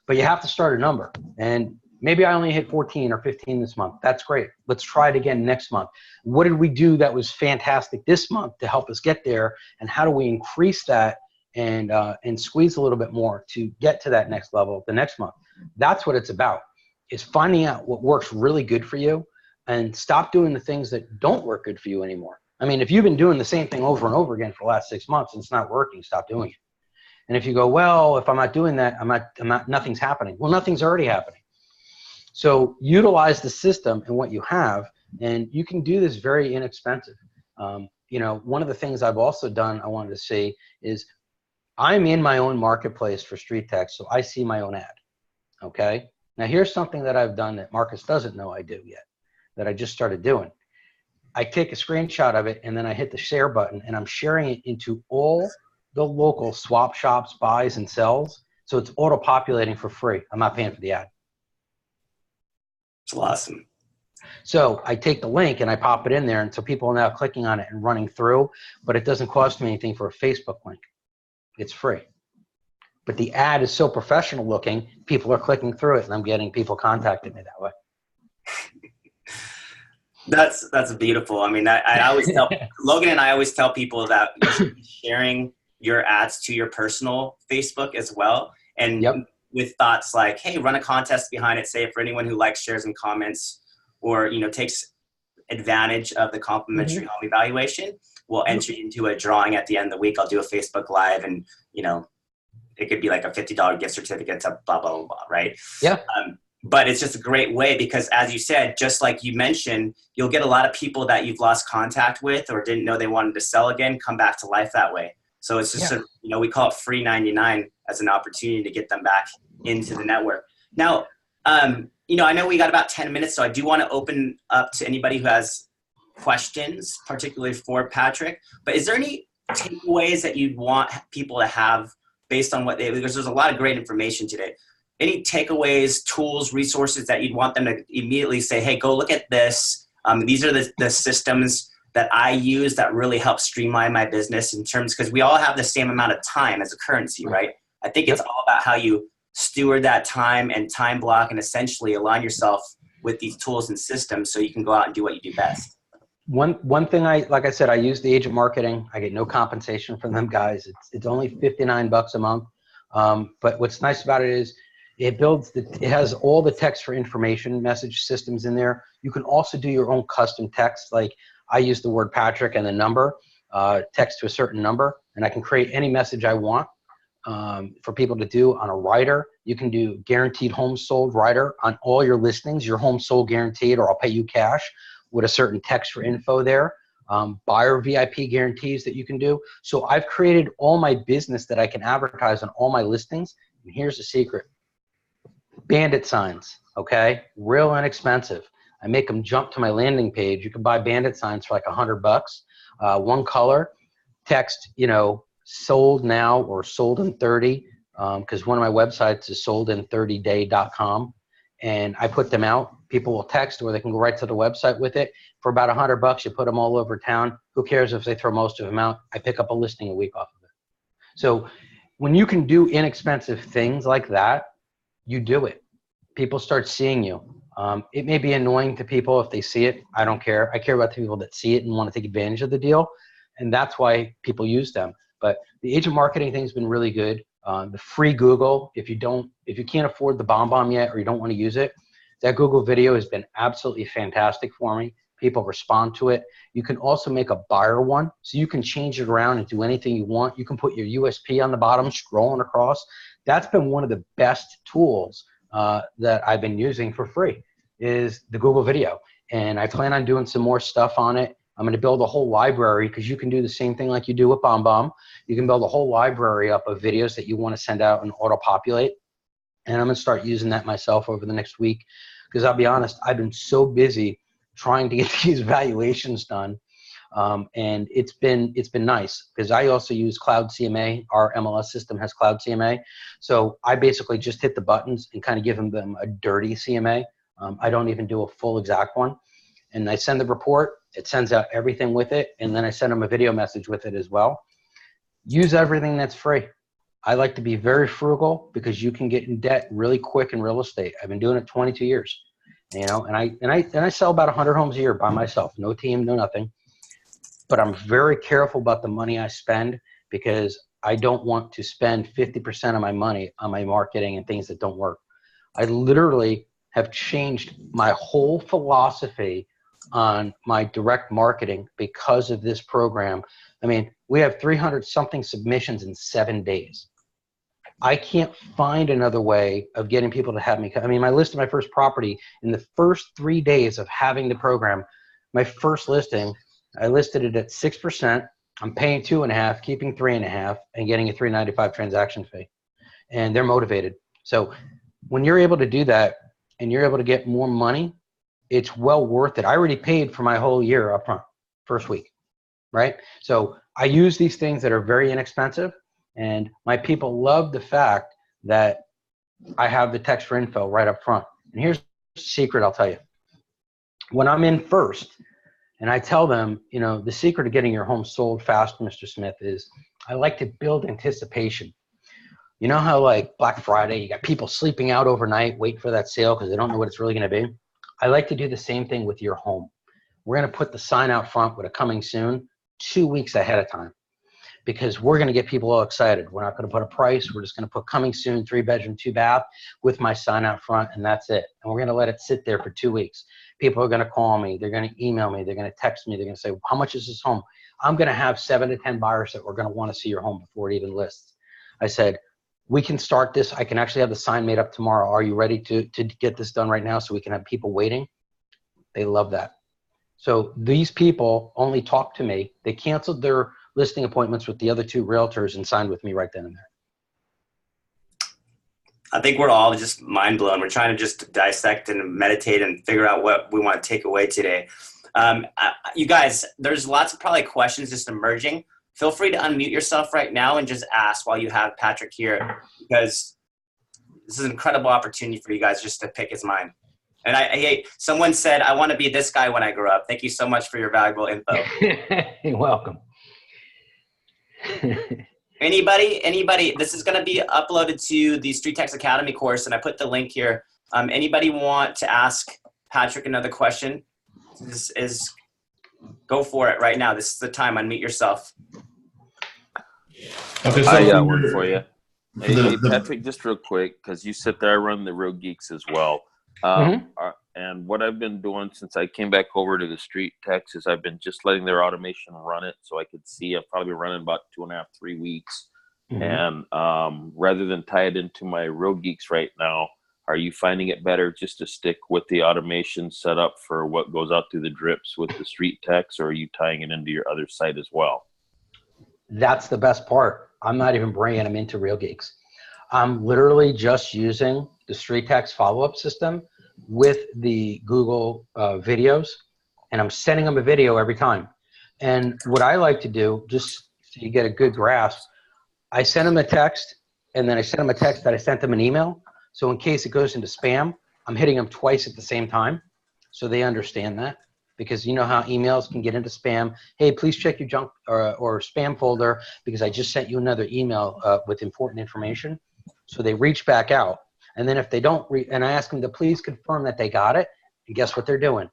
but you have to start a number. And maybe I only hit 14 or 15 this month. That's great. Let's try it again next month. What did we do that was fantastic this month to help us get there? And how do we increase that and squeeze a little bit more to get to that next level the next month? That's what it's about. Is finding out what works really good for you and stop doing the things that don't work good for you anymore. I mean, if you've been doing the same thing over and over again for the last 6 months and it's not working, stop doing it. And if you go, well, if I'm not doing that, nothing's happening. Well, nothing's already happening. So utilize the system and what you have, and you can do this very inexpensive. One of the things I've also done, I wanted to see, is I'm in my own marketplace for StreetText, so I see my own ad, okay? Now, here's something that I've done that Marcus doesn't know I do yet, that I just started doing. I take a screenshot of it, and then I hit the share button, and I'm sharing it into all the local swap shops, buys, and sells. So it's auto-populating for free. I'm not paying for the ad. It's awesome. So I take the link, and I pop it in there, and so people are now clicking on it and running through, but it doesn't cost me anything for a Facebook link. It's free. But the ad is so professional looking, people are clicking through it, and I'm getting people contacting me that way. That's beautiful. I mean, I always tell Logan and I always tell people that you should be sharing your ads to your personal Facebook as well. And with thoughts like, hey, run a contest behind it, say for anyone who likes, shares, and comments, or, you know, takes advantage of the complimentary home evaluation, we'll enter into a drawing at the end of the week. I'll do a Facebook Live, and, you know, it could be like a $50 gift certificate to blah, blah, blah, blah, right? Yeah. But it's just a great way because, as you said, just like you mentioned, you'll get a lot of people that you've lost contact with or didn't know they wanted to sell again, come back to life that way. So it's just, you know, we call it free 99 as an opportunity to get them back into the network. Now, you know, I know we got about 10 minutes, so I do want to open up to anybody who has questions, particularly for Patrick. But is there any takeaways that you'd want people to have based on what they, because there's a lot of great information today. Any takeaways, tools, resources that you'd want them to immediately say, hey, go look at this. These are the systems that I use that really help streamline my business in terms, because we all have the same amount of time as a currency, right? I think it's all about how you steward that time and time block and essentially align yourself with these tools and systems so you can go out and do what you do best. One thing, like I said, I use the agent marketing. I get no compensation from them guys. It's only $59 a month. But what's nice about it is it has all the text for information message systems in there. You can also do your own custom text. Like I use the word Patrick and the number, text to a certain number, and I can create any message I want for people to do on a writer. You can do guaranteed home sold writer on all your listings, your home sold guaranteed, or I'll pay you cash with a certain text for info there. Buyer VIP guarantees that you can do. So I've created all my business that I can advertise on all my listings. And here's the secret. Bandit signs, okay? Real inexpensive. I make them jump to my landing page. You can buy bandit signs for like $100. One color, text, you know, sold now or sold in 30, because one of my websites is soldin30day.com. And I put them out. People will text, or they can go right to the website with it. For about $100, you put them all over town. Who cares if they throw most of them out? I pick up a listing a week off of it. So when you can do inexpensive things like that, you do it. People start seeing you. It may be annoying to people if they see it. I don't care. I care about the people that see it and want to take advantage of the deal. And that's why people use them. But the agent marketing thing has been really good. The free Google, if you can't afford the BombBomb yet or you don't want to use it, that Google video has been absolutely fantastic for me. People respond to it. You can also make a buyer one, so you can change it around and do anything you want. You can put your USP on the bottom, scrolling across. That's been one of the best tools that I've been using for free, is the Google video. And I plan on doing some more stuff on it. I'm going to build a whole library, because you can do the same thing like you do with BombBomb. You can build a whole library up of videos that you want to send out and auto-populate. And I'm going to start using that myself over the next week, because I'll be honest, I've been so busy trying to get these valuations done. And it's been nice, because I also use Cloud CMA. Our MLS system has Cloud CMA. So I basically just hit the buttons and kind of give them a dirty CMA. I don't even do a full exact one. And I send the report. It sends out everything with it. And then I send them a video message with it as well. Use everything that's free. I like to be very frugal, because you can get in debt really quick in real estate. I've been doing it 22 years, you know, and I sell about 100 homes a year by myself, no team, no nothing. But I'm very careful about the money I spend, because I don't want to spend 50% of my money on my marketing and things that don't work. I literally have changed my whole philosophy on my direct marketing because of this program. I mean, we have 300 something submissions in 7 days. I can't find another way of getting people to have me. I mean, I listed my first property in the first 3 days of having the program. My first listing, I listed it at 6%. I'm paying 2.5%, keeping 3.5%, and getting a $3.95 transaction fee. And they're motivated. So when you're able to do that and you're able to get more money, it's well worth it. I already paid for my whole year up front, first week, right? So I use these things that are very inexpensive, and my people love the fact that I have the text for info right up front. And here's the secret I'll tell you. When I'm in first, and I tell them, you know, the secret of getting your home sold fast, Mr. Smith, is I like to build anticipation. You know how like Black Friday, you got people sleeping out overnight, waiting for that sale because they don't know what it's really going to be? I like to do the same thing with your home. we're going to put the sign out front with a coming soon 2 weeks ahead of time, because we're going to get people all excited. We're not going to put a price. We're just going to put coming soon, 3-bedroom, 2-bath with my sign out front, and that's it. And we're going to let it sit there for 2 weeks. People are going to call me. They're going to email me. They're going to text me. They're going to say, how much is this home? I'm going to have 7 to 10 buyers that are going to want to see your home before it even lists. I said, we can start this. I can actually have the sign made up tomorrow. Are you ready to get this done right now so we can have people waiting? They love that. So these people only talk to me. They canceled their listing appointments with the other 2 realtors and signed with me right then and there. I think we're all just mind blown. We're trying to just dissect and meditate and figure out what we want to take away today. You guys, there's lots of probably questions just emerging. Feel free to unmute yourself right now and just ask while you have Patrick here, because this is an incredible opportunity for you guys just to pick his mind. And someone said, I want to be this guy when I grow up. Thank you so much for your valuable info. You're welcome. Anybody, this is going to be uploaded to the StreetText Academy course, and I put the link here. Anybody want to ask Patrick another question? Go for it right now. This is the time. Unmute yourself. Okay, so I got one for you. Hey, Patrick, just real quick, because you sit there, I run the Real Geeks as well. And what I've been doing since I came back over to the StreetText is I've been just letting their automation run it, so I could see I've probably been running about 2.5, 3 weeks. And rather than tie it into my Real Geeks right now, are you finding it better just to stick with the automation set up for what goes out through the drips with the StreetText, or are you tying it into your other site as well? That's the best part. I'm not even bringing them into Real Geeks. I'm literally just using the StreetText follow-up system with the Google videos, and I'm sending them a video every time. And what I like to do, just so you get a good grasp, I send them a text, and then I send them a text that I sent them an email. So in case it goes into spam, I'm hitting them twice at the same time, so they understand that. Because you know how emails can get into spam. Hey, please check your junk or spam folder because I just sent you another email with important information. So they reach back out. And then if they don't, and I ask them to please confirm that they got it, and guess what they're doing?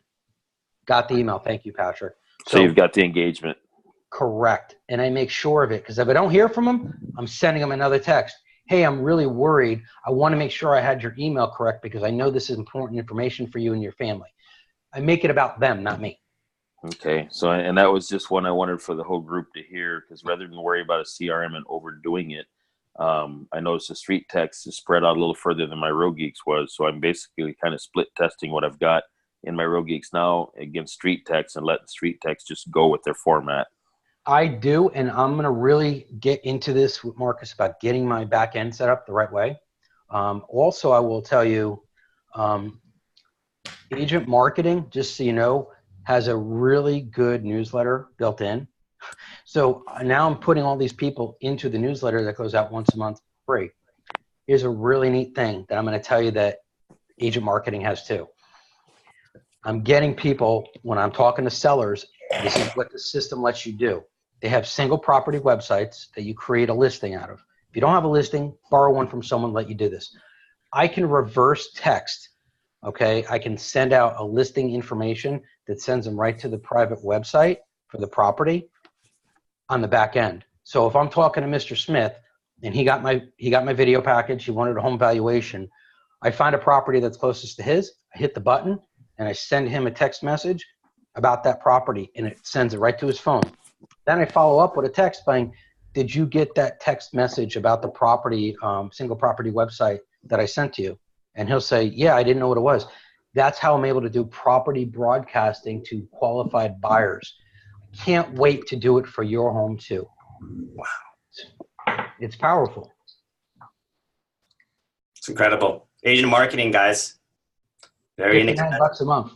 Got the email. Thank you, Patrick. So you've got the engagement. Correct. And I make sure of it, because if I don't hear from them, I'm sending them another text. Hey, I'm really worried. I want to make sure I had your email correct because I know this is important information for you and your family. I make it about them, not me. Okay. So, and that was just one I wanted for the whole group to hear, because rather than worry about a CRM and overdoing it, I noticed the StreetText is spread out a little further than my Real Geeks was. So I'm basically kind of split testing what I've got in my Real Geeks now against StreetText and letting StreetText just go with their format. I do, and I'm going to really get into this with Marcus about getting my back end set up the right way. Also, I will tell you, Agent Marketing, just so you know, has a really good newsletter built in. So now I'm putting all these people into the newsletter that goes out once a month free. Here's a really neat thing that I'm going to tell you that Agent Marketing has too. I'm getting people, when I'm talking to sellers, this is what the system lets you do. They have single property websites that you create a listing out of. If you don't have a listing, borrow one from someone, let you do this. I can reverse text, okay? I can send out a listing information that sends them right to the private website for the property on the back end. So if I'm talking to Mr. Smith and he got my video package, he wanted a home valuation, I find a property that's closest to his, I hit the button, and I send him a text message about that property, and it sends it right to his phone. Then I follow up with a text saying, did you get that text message about the property, single property website that I sent to you? And he'll say, yeah, I didn't know what it was. That's how I'm able to do property broadcasting to qualified buyers. Can't wait to do it for your home too. Wow. It's powerful. It's incredible. Agent Marketing, guys. Very inexpensive. $59 a month.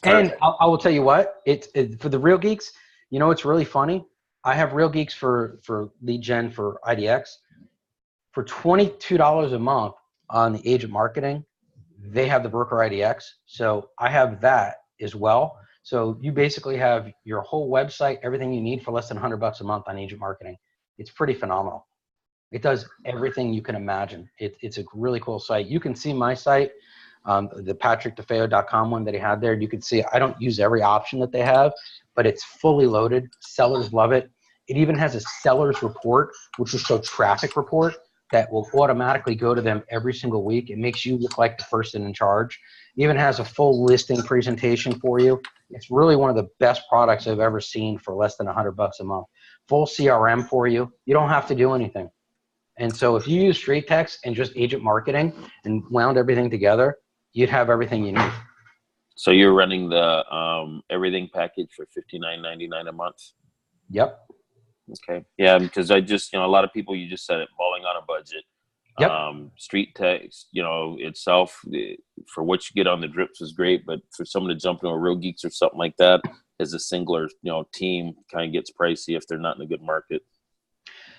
And I will tell you what, it's for the Real Geeks, you know, it's really funny. I have Real Geeks for lead gen for IDX. For $22 a month on the Agent Marketing, they have the Broker IDX. So I have that as well. So you basically have your whole website, everything you need for less than $100 a month on Agent Marketing. It's pretty phenomenal. It does everything you can imagine. It's a really cool site. You can see my site. The patrickdefeo.com one that he had there, you could see I don't use every option that they have, but it's fully loaded. Sellers love it. It even has a seller's report, which will show traffic report that will automatically go to them every single week. It makes you look like the person in charge. It even has a full listing presentation for you. It's really one of the best products I've ever seen for less than $100 a month. Full CRM for you. You don't have to do anything. And so if you use StreetText and just agent marketing and wound everything together, you'd have everything you need. So you're running the everything package for $59.99 a month? Yep. Okay. Yeah, because I just, a lot of people, you just said it, balling on a budget. Yep. StreetText, itself, for what you get on the drips is great, but for someone to jump into a Real Geeks or something like that as a singular, team kind of gets pricey if they're not in a good market.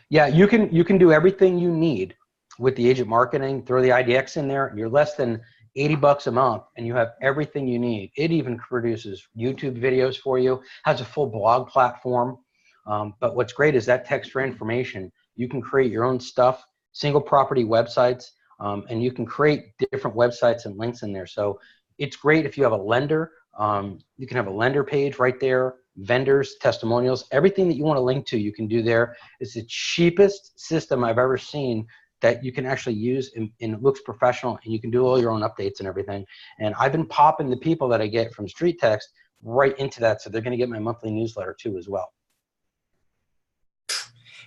Yeah, you can do everything you need with the agent marketing. Throw the IDX in there. You're less than $80 a month, and you have everything you need. It even produces YouTube videos for you. Has a full blog platform. But what's great is that text for information. You can create your own stuff, single property websites, and you can create different websites and links in there. So it's great if you have a lender. You can have a lender page right there, vendors, testimonials, everything that you want to link to, you can do there. It's the cheapest system I've ever seen that you can actually use, and it looks professional, and you can do all your own updates and everything. And I've been popping the people that I get from StreetText right into that, so they're going to get my monthly newsletter too as well.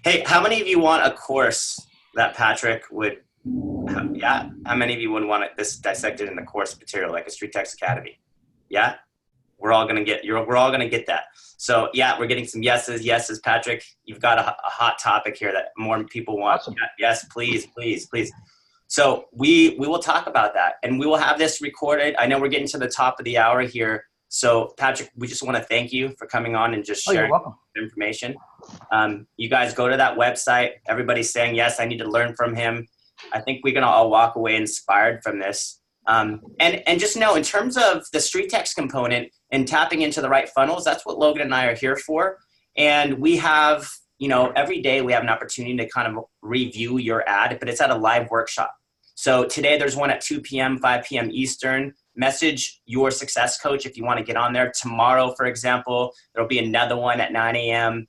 Hey, how many of you want a course that Patrick would, yeah? How many of you would want this dissected in the course material, like a StreetText Academy? Yeah? We're all gonna get that. So yeah, we're getting some yeses. Patrick, you've got a hot topic here that more people want. Awesome. Yes, please. So we will talk about that, and we will have this recorded. I know we're getting to the top of the hour here. So Patrick, we just want to thank you for coming on and just sharing information. You guys go to that website. Everybody's saying, yes, I need to learn from him. I think we're going to all walk away inspired from this. And just know, in terms of the StreetText component and tapping into the right funnels, that's what Logan and I are here for. And we have, every day we have an opportunity to kind of review your ad, but it's at a live workshop. So today there's one at 2 p.m., 5 p.m. Eastern. Message your success coach if you want to get on there. Tomorrow, for example, there'll be another one at 9 a.m.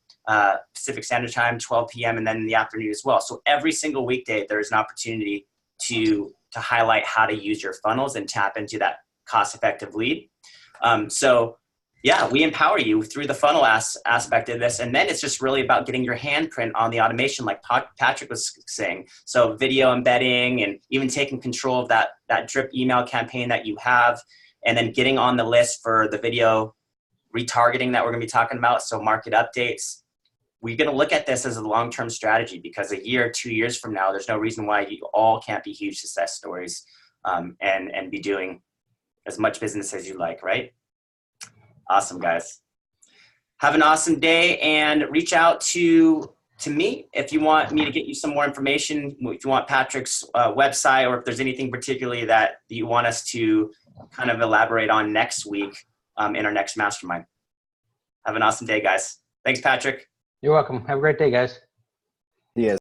Pacific Standard Time, 12 p.m., and then in the afternoon as well. So every single weekday, there's an opportunity to highlight how to use your funnels and tap into that cost-effective lead. So yeah, we empower you through the funnel aspect of this. And then it's just really about getting your handprint on the automation, like Patrick was saying. So video embedding and even taking control of that drip email campaign that you have, and then getting on the list for the video retargeting that we're going to be talking about. So market updates. We're going to look at this as a long-term strategy, because a year, 2 years from now, there's no reason why you all can't be huge success stories and be doing as much business as you like, right? Awesome, guys. Have an awesome day, and reach out to me if you want me to get you some more information, if you want Patrick's website, or if there's anything particularly that you want us to kind of elaborate on next week in our next mastermind. Have an awesome day, guys. Thanks, Patrick. You're welcome. Have a great day, guys. Yes.